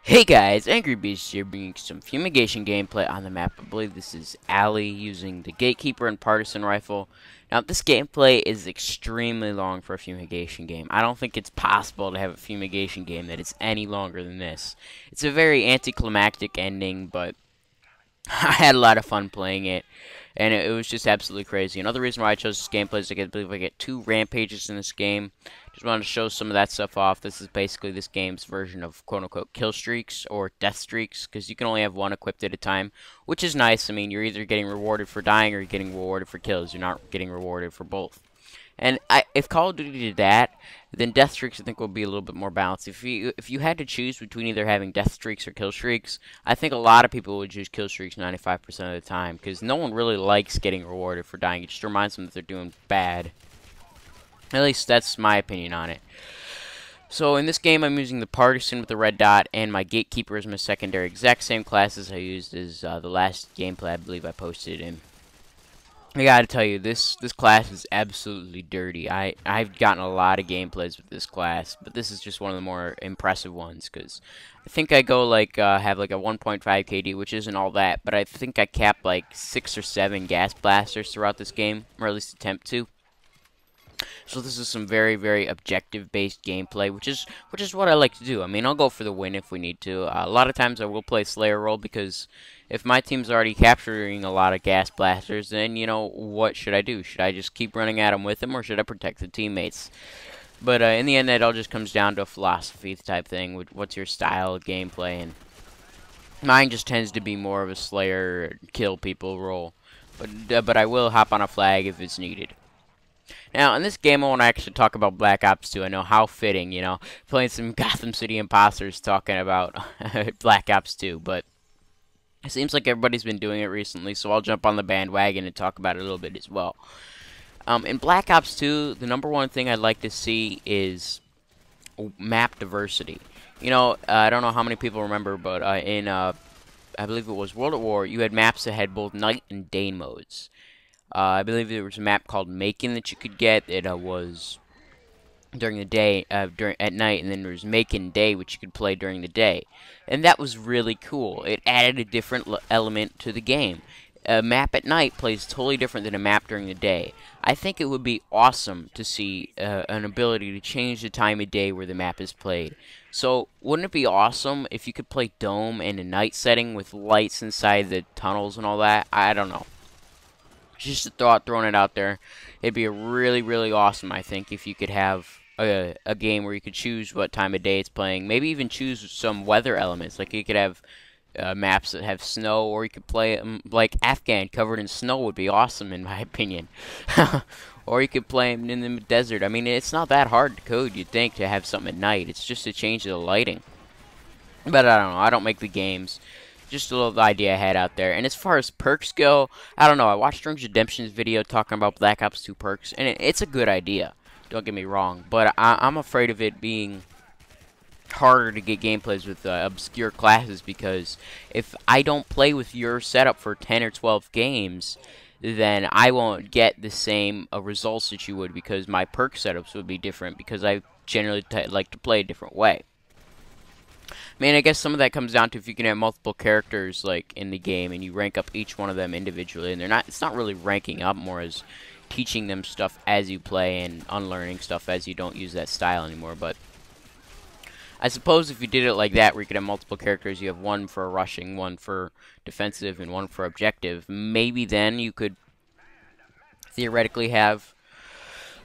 Hey guys, Angry Beast here bringing some Fumigation gameplay on the map. I believe this is Ali using the Gatekeeper and Partisan Rifle. Now this gameplay is extremely long for a Fumigation game. I don't think it's possible to have a Fumigation game that is any longer than this. It's a very anticlimactic ending, but I had a lot of fun playing it. And it was just absolutely crazy. Another reason why I chose this gameplay is I believe I get 2 rampages in this game. Just wanted to show some of that stuff off. This is basically this game's version of quote-unquote kill streaks or death streaks, because you can only have one equipped at a time, which is nice. I mean, you're either getting rewarded for dying or you're getting rewarded for kills. You're not getting rewarded for both. And if Call of Duty did that, then death streaks I think would be a little bit more balanced. If you had to choose between either having death streaks or kill streaks, I think a lot of people would choose kill streaks 95% of the time, because no one really likes getting rewarded for dying. It just reminds them that they're doing bad. At least that's my opinion on it. So in this game, I'm using the Partisan with the red dot, and my Gatekeeper is my secondary. Exact same classes I used as the last gameplay I believe I posted in. I gotta tell you, this class is absolutely dirty. I've gotten a lot of gameplays with this class, but this is just one of the more impressive ones, because I think I go like have like a 1.5 KD, which isn't all that, but I think I capped like 6 or 7 gas blasters throughout this game, or at least attempt to. So this is some very, very objective-based gameplay, which is what I like to do. I mean, I'll go for the win if we need to. A lot of times I will play Slayer role, because if my team's already capturing a lot of gas blasters, then, you know, what should I do? Should I just keep running at them with them, or should I protect the teammates? But in the end, it all just comes down to a philosophy type thing. What's your style of gameplay? And mine just tends to be more of a Slayer, kill people role. But I will hop on a flag if it's needed. Now, in this game, I want to actually talk about Black Ops 2. I know how fitting, you know, playing some Gotham City Imposters talking about Black Ops 2, but it seems like everybody's been doing it recently, so I'll jump on the bandwagon and talk about it a little bit as well. In Black Ops 2, the #1 thing I'd like to see is map diversity. You know, I don't know how many people remember, but I believe it was World at War, you had maps that had both night and day modes. I believe there was a map called Macon that you could get. It was during the day, at night, and then there was Macon Day, which you could play during the day, and that was really cool. It added a different element to the game. A map at night plays totally different than a map during the day. I think it would be awesome to see an ability to change the time of day where the map is played. So, wouldn't it be awesome if you could play Dome in a night setting with lights inside the tunnels and all that? I don't know. Just a thought, throwing it out there. It'd be a really, really awesome, I think, if you could have a game where you could choose what time of day it's playing. Maybe even choose some weather elements. Like, you could have maps that have snow, or you could play like Afghan covered in snow would be awesome, in my opinion. Or you could play them in the desert. I mean, it's not that hard to code, you'd think, to have something at night. It's just a change of the lighting. But I don't know. I don't make the games. Just a little idea I had out there. And as far as perks go, I don't know. I watched Strong's Redemption's video talking about Black Ops 2 perks, and it's a good idea. Don't get me wrong. But I'm afraid of it being harder to get gameplays with obscure classes, because if I don't play with your setup for 10 or 12 games, then I won't get the same results that you would, because my perk setups would be different, because I generally like to play a different way. I mean, I guess some of that comes down to if you can have multiple characters like in the game and you rank up each one of them individually, and it's not really ranking up, more as teaching them stuff as you play and unlearning stuff as you don't use that style anymore. But I suppose if you did it like that, where you could have multiple characters, you have one for rushing, one for defensive, and one for objective, maybe then you could theoretically have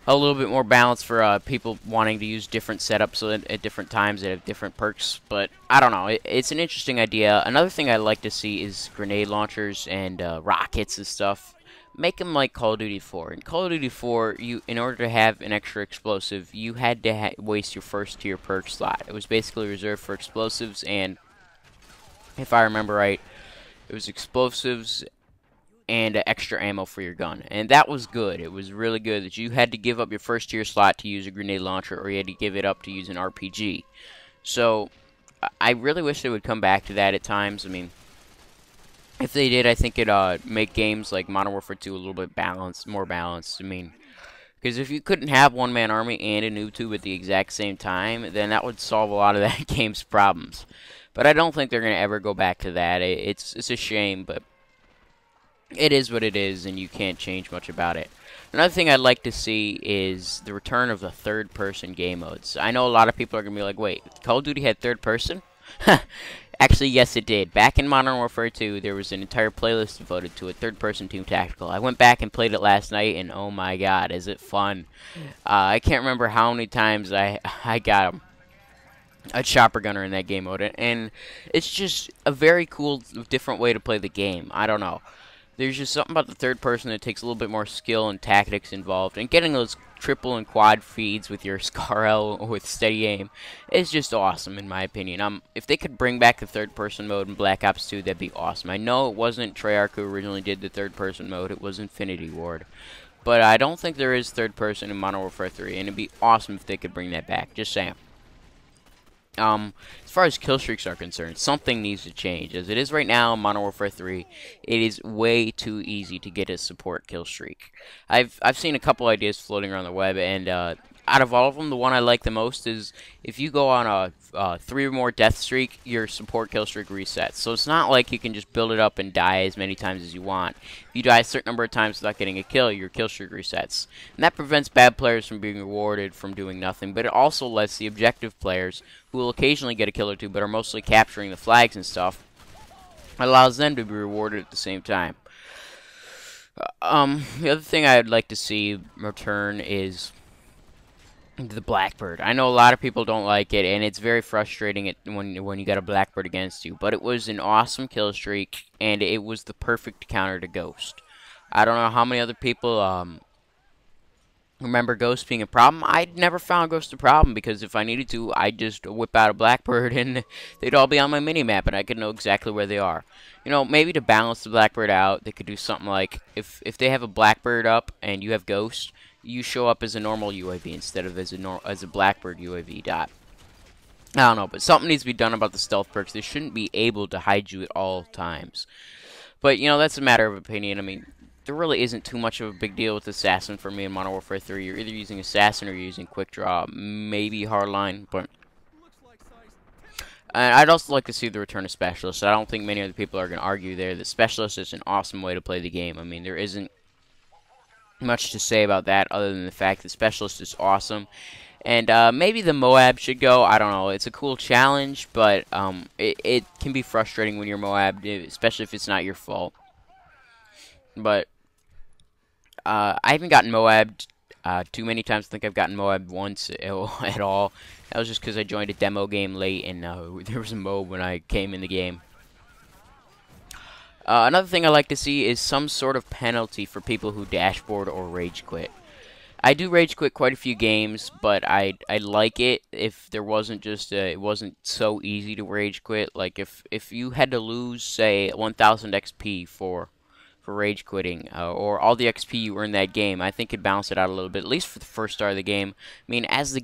a little bit more balance for people wanting to use different setups at different times that have different perks. But I don't know. It's an interesting idea. Another thing I'd like to see is grenade launchers and rockets and stuff. Make them like Call of Duty 4. In Call of Duty 4, in order to have an extra explosive, you had to waste your first tier perk slot. It was basically reserved for explosives, and if I remember right, it was explosives and extra ammo for your gun. And that was good. It was really good that you had to give up your first tier slot to use a grenade launcher, or you had to give it up to use an RPG. So, I really wish they would come back to that at times. I mean, if they did, I think it'd make games like Modern Warfare 2 a little bit more balanced. I mean, Because if you couldn't have one-man army and a noob tube at the exact same time, then that would solve a lot of that game's problems. But I don't think they're going to ever go back to that. It's a shame, but it is what it is, and you can't change much about it. Another thing I'd like to see is the return of the third-person game modes. I know a lot of people are going to be like, wait, Call of Duty had third-person? Actually, yes, it did. Back in Modern Warfare 2, there was an entire playlist devoted to a third-person Team Tactical. I went back and played it last night, and oh my god, is it fun. I can't remember how many times I got a chopper gunner in that game mode, and it's just a very cool, different way to play the game. I don't know. There's just something about the third person that takes a little bit more skill and tactics involved, and getting those triple and quad feeds with your Scar-L with steady aim is just awesome in my opinion. If they could bring back the third person mode in Black Ops 2, that'd be awesome. I know it wasn't Treyarch who originally did the third person mode, it was Infinity Ward. But I don't think there is third person in Modern Warfare 3, and it'd be awesome if they could bring that back, just saying. As far as kill streaks are concerned, something needs to change. As it is right now in Modern Warfare 3, it is way too easy to get a support kill streak. I've seen a couple ideas floating around the web, and out of all of them, the one I like the most is if you go on a 3 or more death streak, your support kill streak resets. So it's not like you can just build it up and die as many times as you want. If you die a certain number of times without getting a kill, your kill streak resets. And that prevents bad players from being rewarded from doing nothing, but it also lets the objective players, who will occasionally get a kill or two, but are mostly capturing the flags and stuff, allows them to be rewarded at the same time. The other thing I'd like to see return is the Blackbird. I know a lot of people don't like it, and it's very frustrating when you got a Blackbird against you, but it was an awesome kill streak, and it was the perfect counter to Ghost. I don't know how many other people remember Ghost being a problem. I'd never found Ghost a problem, because if I needed to, I'd just whip out a Blackbird and they'd all be on my minimap and I could know exactly where they are. You know, maybe to balance the Blackbird out, they could do something like, if they have a Blackbird up and you have Ghost, you show up as a normal UAV instead of as a Blackbird UAV dot. I don't know, but something needs to be done about the stealth perks. They shouldn't be able to hide you at all times. But, you know, that's a matter of opinion. I mean, there really isn't too much of a big deal with Assassin for me in Modern Warfare 3. You're either using Assassin or you're using Quick Draw, maybe Hardline, but I'd also like to see the return of Specialist. I don't think many other people are going to argue there that Specialist is an awesome way to play the game. I mean, there isn't much to say about that other than the fact that Specialist is awesome. And maybe the Moab should go. I don't know. It's a cool challenge, but it can be frustrating when you're Moab, especially if it's not your fault. But I haven't gotten Moab too many times. I think I've gotten Moab once at all. That was just because I joined a demo game late, and there was a Moab when I came in the game. Another thing I like to see is some sort of penalty for people who dashboard or rage quit. I do rage quit quite a few games, but I like it if there wasn't just it wasn't so easy to rage quit. Like if you had to lose, say, 1,000 XP for rage quitting, or all the XP you earned that game, I think it'd balance it out a little bit, at least for the first start of the game. I mean, as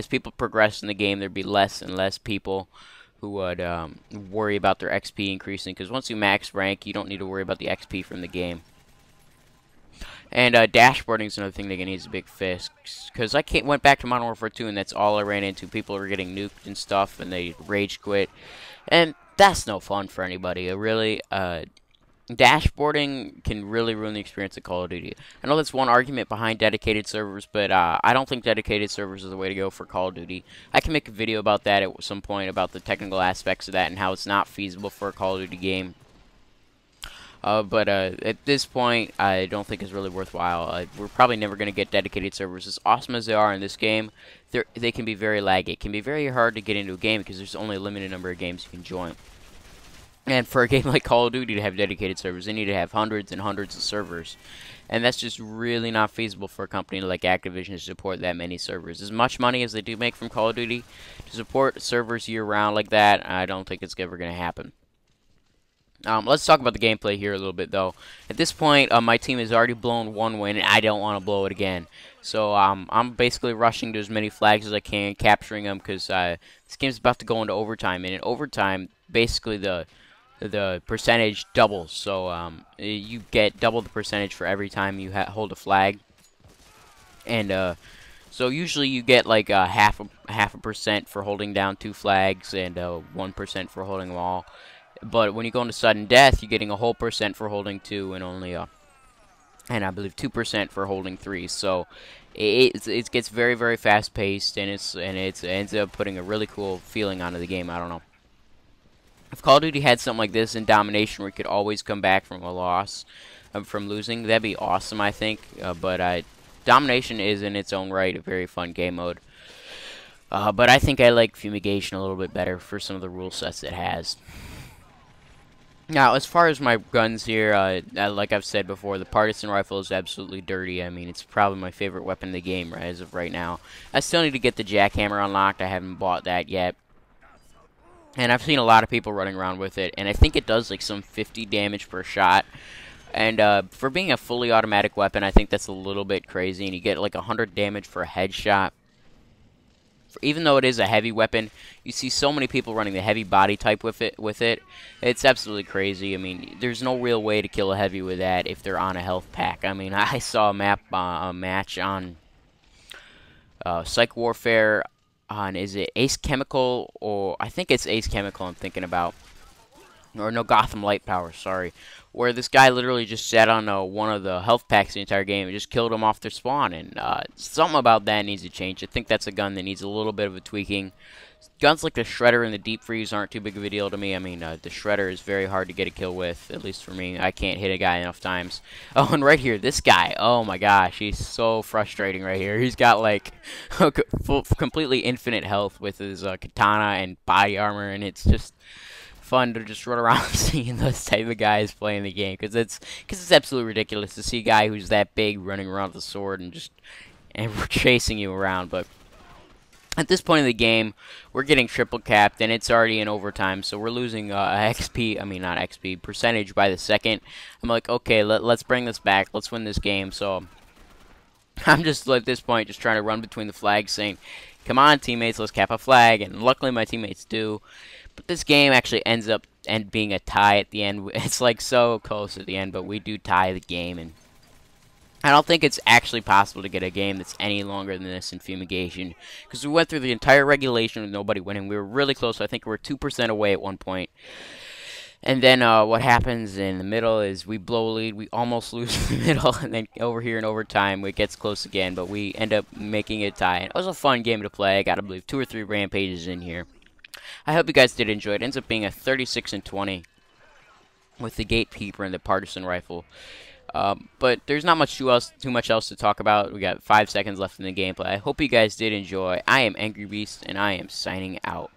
people progressed in the game, there'd be less and less people who would worry about their XP increasing, because once you max rank, you don't need to worry about the XP from the game. And dashboarding is another thing that needs a big fix, because I went back to Modern Warfare 2, and that's all I ran into. People were getting nuked and stuff, and they rage quit, and that's no fun for anybody. Really, dashboarding can really ruin the experience of Call of Duty. I know that's one argument behind dedicated servers, but I don't think dedicated servers is the way to go for Call of Duty. I can make a video about that at some point, about the technical aspects of that and how it's not feasible for a Call of Duty game. But at this point, I don't think it's really worthwhile. We're probably never going to get dedicated servers. As awesome as they are in this game, they can be very laggy. It can be very hard to get into a game because there's only a limited number of games you can join. And for a game like Call of Duty to have dedicated servers, they need to have hundreds and hundreds of servers. And that's just really not feasible for a company like Activision to support that many servers. As much money as they do make from Call of Duty, to support servers year-round like that, I don't think it's ever going to happen. Let's talk about the gameplay here a little bit, though. At this point, my team has already blown one win, and I don't want to blow it again. So I'm basically rushing to as many flags as I can, capturing them, because this game's about to go into overtime. And in overtime, basically the percentage doubles. So you get double the percentage for every time you hold a flag. And so usually you get like half a percent for holding down 2 flags and 1% for holding them all. But when you go into sudden death, you're getting a whole percent for holding 2 and only and I believe 2% for holding 3. So it gets very, very fast paced, and it ends up putting a really cool feeling onto the game. I don't know. If Call of Duty had something like this in Domination, where you could always come back from a loss, from losing, that'd be awesome, I think. But Domination is in its own right a very fun game mode. But I think I like Fumigation a little bit better for some of the rule sets it has. Now, as far as my guns here, like I've said before, the Partisan Rifle is absolutely dirty. I mean, it's probably my favorite weapon in the game as of right now. I still need to get the Jackhammer unlocked. I haven't bought that yet. And I've seen a lot of people running around with it, and I think it does like some 50 damage per shot. And for being a fully automatic weapon, I think that's a little bit crazy, and you get like 100 damage for a headshot. Even though it is a heavy weapon, you see so many people running the heavy body type with it. It's absolutely crazy. I mean, there's no real way to kill a heavy with that if they're on a health pack. I mean, I saw a match on Psych Warfare on, is it Ace Chemical, or I think it's Ace Chemical I'm thinking about. Or no, Gotham Light Power, sorry. Where this guy literally just sat on one of the health packs the entire game and just killed them off their spawn. And something about that needs to change. I think that's a gun that needs a little bit of a tweaking. Guns like the Shredder and the Deep Freeze aren't too big of a deal to me. I mean, the Shredder is very hard to get a kill with, at least for me. I can't hit a guy enough times. Oh, and right here, this guy. Oh my gosh, he's so frustrating right here. He's got like completely infinite health with his katana and body armor, and it's just fun to just run around seeing those type of guys playing the game, because it's absolutely ridiculous to see a guy who's that big running around with a sword and chasing you around. But at this point in the game, we're getting triple capped, and it's already in overtime, so we're losing XP, I mean not XP, percentage by the second. I'm like, okay, let's bring this back, let's win this game. So I'm just at this point just trying to run between the flags saying, come on teammates, let's cap a flag, and luckily my teammates do. But this game actually ends up being a tie at the end. It's like so close at the end, but we do tie the game, and I don't think it's actually possible to get a game that's any longer than this in Fumigation, because we went through the entire regulation with nobody winning. We were really close. I think we were 2% away at one point. And then what happens in the middle is we blow a lead, we almost lose in the middle, and then over here in overtime it gets close again, but we end up making it a tie. And it was a fun game to play. I gotta believe 2 or 3 rampages in here. I hope you guys did enjoy it. It ends up being a 36-20 with the Gatekeeper and the Partisan Rifle. But there's not too much else to talk about. We got 5 seconds left in the gameplay. I hope you guys did enjoy. I am Angry Beast, and I am signing out.